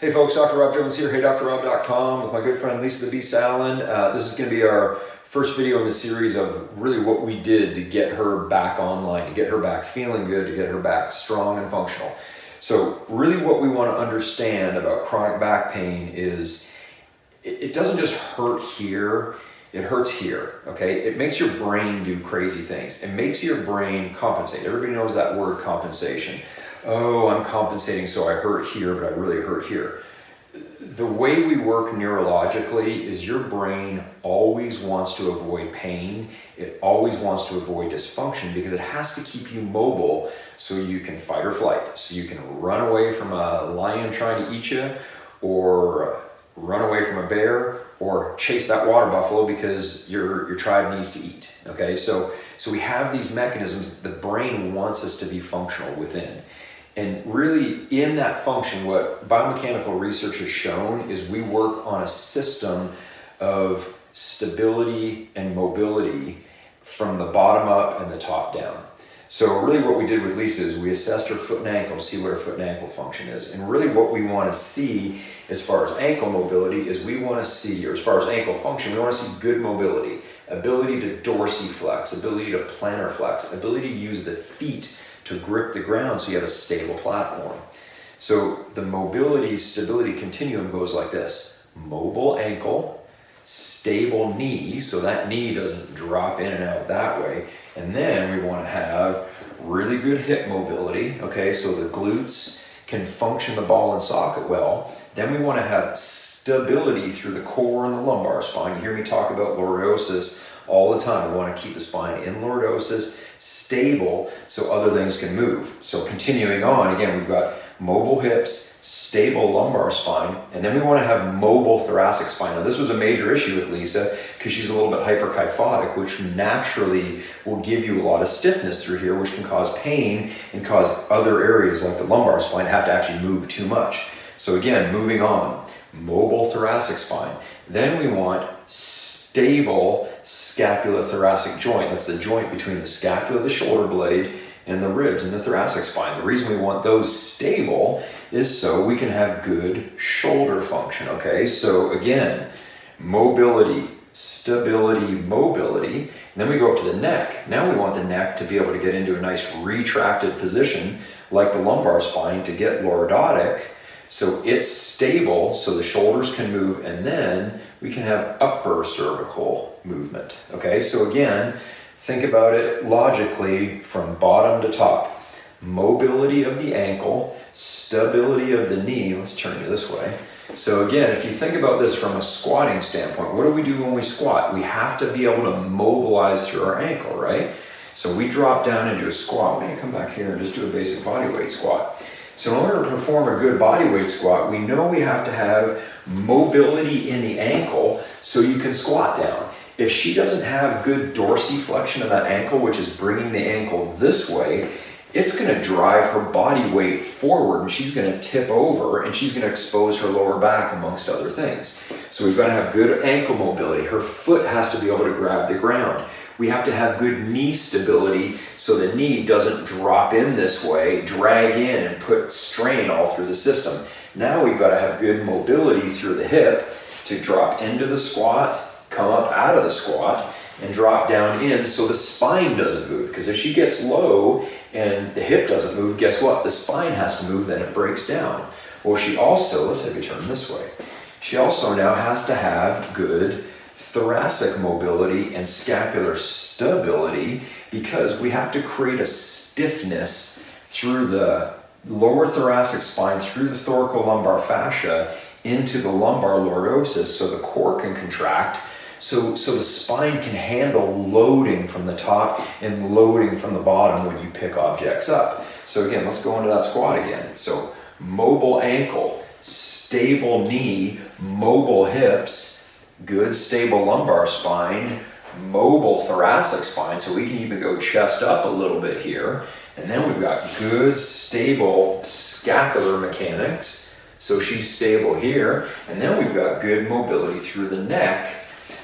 Hey folks, Dr. Rob Jones here, heydrrob.com with my good friend Lisa the Beast Allen. This is going to be our first video in the series of really what we did to get her back online, to get her back feeling good, to get her back strong and functional. So really what we want to understand about chronic back pain is it doesn't just hurt here, it hurts here, okay? It makes your brain do crazy things. It makes your brain compensate. Everybody knows that word compensation. Oh, I'm compensating so I hurt here, but I really hurt here. The way we work neurologically is your brain always wants to avoid pain. It always wants to avoid dysfunction because it has to keep you mobile so you can fight or flight. So you can run away from a lion trying to eat you, or run away from a bear, or chase that water buffalo because your tribe needs to eat, okay? So we have these mechanisms that the brain wants us to be functional within. And really in that function, what biomechanical research has shown is we work on a system of stability and mobility from the bottom up and the top down. So really what we did with Lisa is we assessed her foot and ankle to see what her foot and ankle function is. And really what we want to see as far as ankle mobility is we want to see, or as far as ankle function, we want to see good mobility, ability to dorsiflex, ability to plantar flex, ability to use the feet to grip the ground so you have a stable platform. So the mobility stability continuum goes like this: mobile ankle, stable knee, so that knee doesn't drop in and out that way. And then we want to have really good hip mobility, okay, so the glutes can function the ball and socket well. Then we want to have stability through the core and the lumbar spine. You hear me talk about lordosis all the time. We want to keep the spine in lordosis, stable, so other things can move. So continuing on, again, we've got mobile hips, stable lumbar spine, and then we want to have mobile thoracic spine. Now this was a major issue with Lisa because she's a little bit hyperkyphotic, which naturally will give you a lot of stiffness through here, which can cause pain and cause other areas like the lumbar spine to have to actually move too much. So again, moving on, mobile thoracic spine. Then we want stable scapulothoracic joint. That's the joint between the scapula, the shoulder blade, and the ribs and the thoracic spine. The reason we want those stable is so we can have good shoulder function, okay? So again, mobility, stability, mobility. And then we go up to the neck. Now we want the neck to be able to get into a nice retracted position like the lumbar spine to get lordotic. So it's stable so the shoulders can move, and then we can have upper cervical movement, okay? So again, think about it logically from bottom to top. Mobility of the ankle, stability of the knee. Let's turn you this way. So again, if you think about this from a squatting standpoint, what do we do when we squat? We have to be able to mobilize through our ankle, right? So we drop down into a squat. We can come back here and just do a basic body weight squat. So in order to perform a good body weight squat, we know we have to have mobility in the ankle so you can squat down. If she doesn't have good dorsiflexion of that ankle, which is bringing the ankle this way, it's going to drive her body weight forward and she's going to tip over and she's going to expose her lower back amongst other things. So we've got to have good ankle mobility. Her foot has to be able to grab the ground. We have to have good knee stability so the knee doesn't drop in this way, drag in and put strain all through the system. Now we've got to have good mobility through the hip to drop into the squat, come up out of the squat, and drop down in so the spine doesn't move. Because if she gets low and the hip doesn't move, guess what? The spine has to move, then it breaks down. Well, she also, let's have you turn this way. She also now has to have good thoracic mobility and scapular stability because we have to create a stiffness through the lower thoracic spine, through the thoracolumbar fascia into the lumbar lordosis so the core can contract, so the spine can handle loading from the top and loading from the bottom when you pick objects up. So again, let's go into that squat again. So mobile ankle, stable knee, mobile hips, good stable lumbar spine, mobile thoracic spine, so we can even go chest up a little bit here. And then we've got good stable scapular mechanics, so she's stable here. And then we've got good mobility through the neck.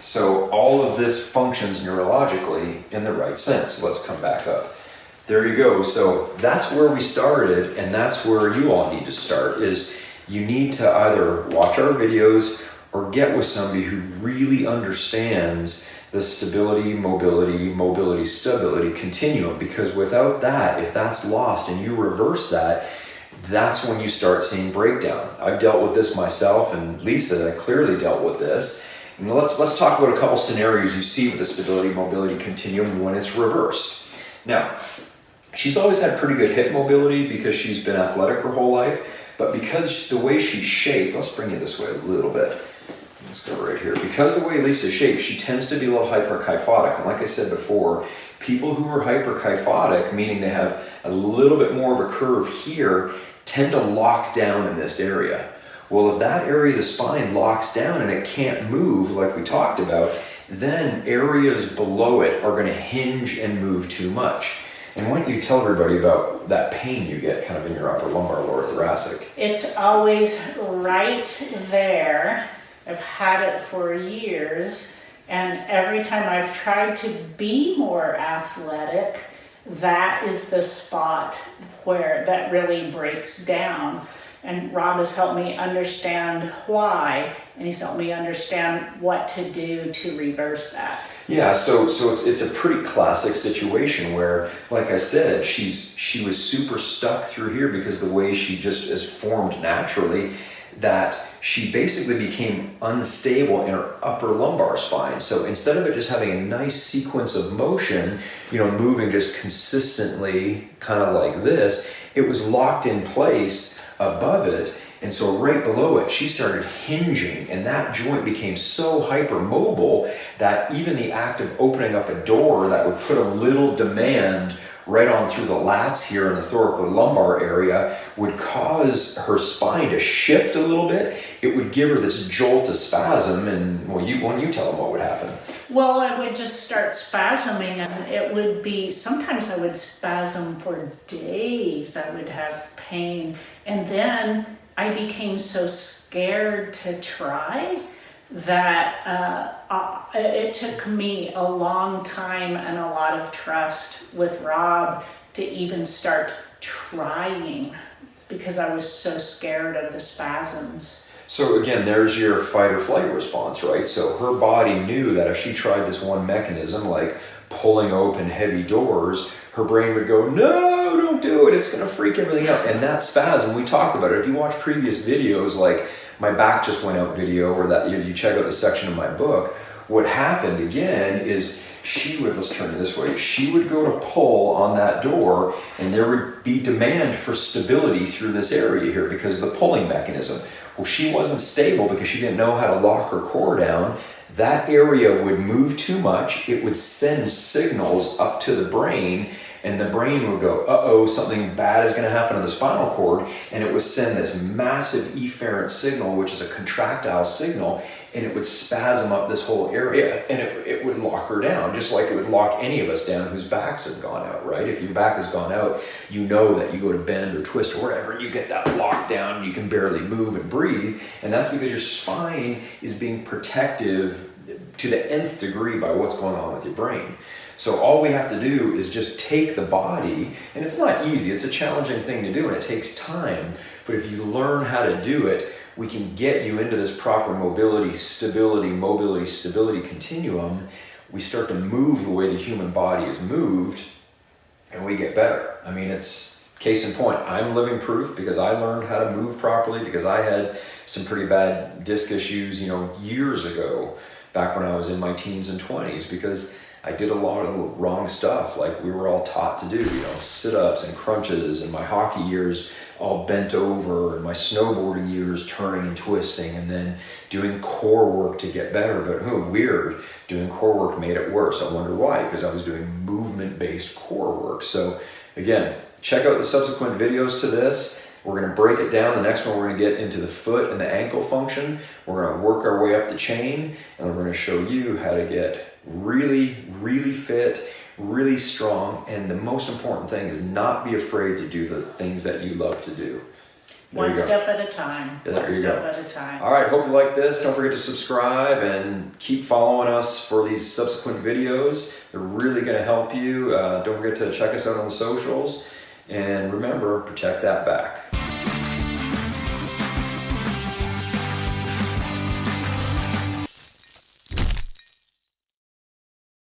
So all of this functions neurologically in the right sense. So let's come back up. There you go. So that's where we started, and that's where you all need to start, is you need to either watch our videos or get with somebody who really understands the stability, mobility, stability continuum, because without that, if that's lost and you reverse that, that's when you start seeing breakdown. I've dealt with this myself, and Lisa clearly dealt with this. And let's talk about a couple scenarios you see with the stability, mobility continuum when it's reversed. Now, she's always had pretty good hip mobility because she's been athletic her whole life, but because the way she's shaped, let's bring you this way a little bit. Let's go right here. Because the way Lisa's shaped, she tends to be a little hyperkyphotic. And like I said before, people who are hyperkyphotic, meaning they have a little bit more of a curve here, tend to lock down in this area. Well, if that area of the spine locks down and it can't move, like we talked about, then areas below it are going to hinge and move too much. And why don't you tell everybody about that pain you get kind of in your upper lumbar, lower thoracic? It's always right there. I've had it for years, and every time I've tried to be more athletic, that is the spot where that really breaks down. And Rob has helped me understand why, and he's helped me understand what to do to reverse that. Yeah, so it's a pretty classic situation where, like I said, she was super stuck through here because the way she just is formed naturally, that she basically became unstable in her upper lumbar spine. So instead of it just having a nice sequence of motion, moving just consistently, kind of like this, it was locked in place above it. And so right below it, she started hinging, and that joint became so hypermobile that even the act of opening up a door that would put a little demand right on through the lats here in the thoracolumbar area would cause her spine to shift a little bit. It would give her this jolt of spasm, and when you tell them what would happen. Well, I would just start spasming, and it would be, sometimes I would spasm for days. I would have pain, and then I became so scared to try that it took me a long time and a lot of trust with Rob to even start trying, because I was so scared of the spasms. So again, there's your fight or flight response, right? So her body knew that if she tried this one mechanism, like pulling open heavy doors, her brain would go, no, don't do it, it's gonna freak everything out. And that spasm, we talked about it. If you watch previous videos, like my back just went out video, or that you check out the section of my book, what happened again is she would, let's turn it this way, she would go to pull on that door, and there would be demand for stability through this area here because of the pulling mechanism. Well, she wasn't stable because she didn't know how to lock her core down. That area would move too much. It would send signals up to the brain, and the brain would go, uh-oh, something bad is going to happen to the spinal cord, and it would send this massive efferent signal, which is a contractile signal, and it would spasm up this whole area, and it would lock her down, just like it would lock any of us down whose backs have gone out, right? If your back has gone out, you know that you go to bend or twist or whatever, and you get that lockdown, you can barely move and breathe, and that's because your spine is being protective to the nth degree by what's going on with your brain. So all we have to do is just take the body, and it's not easy, it's a challenging thing to do, and it takes time, but if you learn how to do it, we can get you into this proper mobility, stability continuum. We start to move the way the human body is moved, and we get better. I mean, it's case in point. I'm living proof because I learned how to move properly, because I had some pretty bad disc issues, years ago, back when I was in my teens and 20s, because I did a lot of wrong stuff like we were all taught to do, sit-ups and crunches, and my hockey years all bent over, and my snowboarding years turning and twisting, and then doing core work to get better. But weird, doing core work made it worse. I wonder why, because I was doing movement-based core work. So again, check out the subsequent videos to this. We're going to break it down. The next one, we're going to get into the foot and the ankle function. We're going to work our way up the chain, and we're going to show you how to get really, really fit, really strong, and the most important thing is not be afraid to do the things that you love to do. One step at a time. Yeah, there you go. One step at a time. All right, hope you like this. Don't forget to subscribe and keep following us for these subsequent videos. They're really going to help you. Don't forget to check us out on the socials. And remember, protect that back.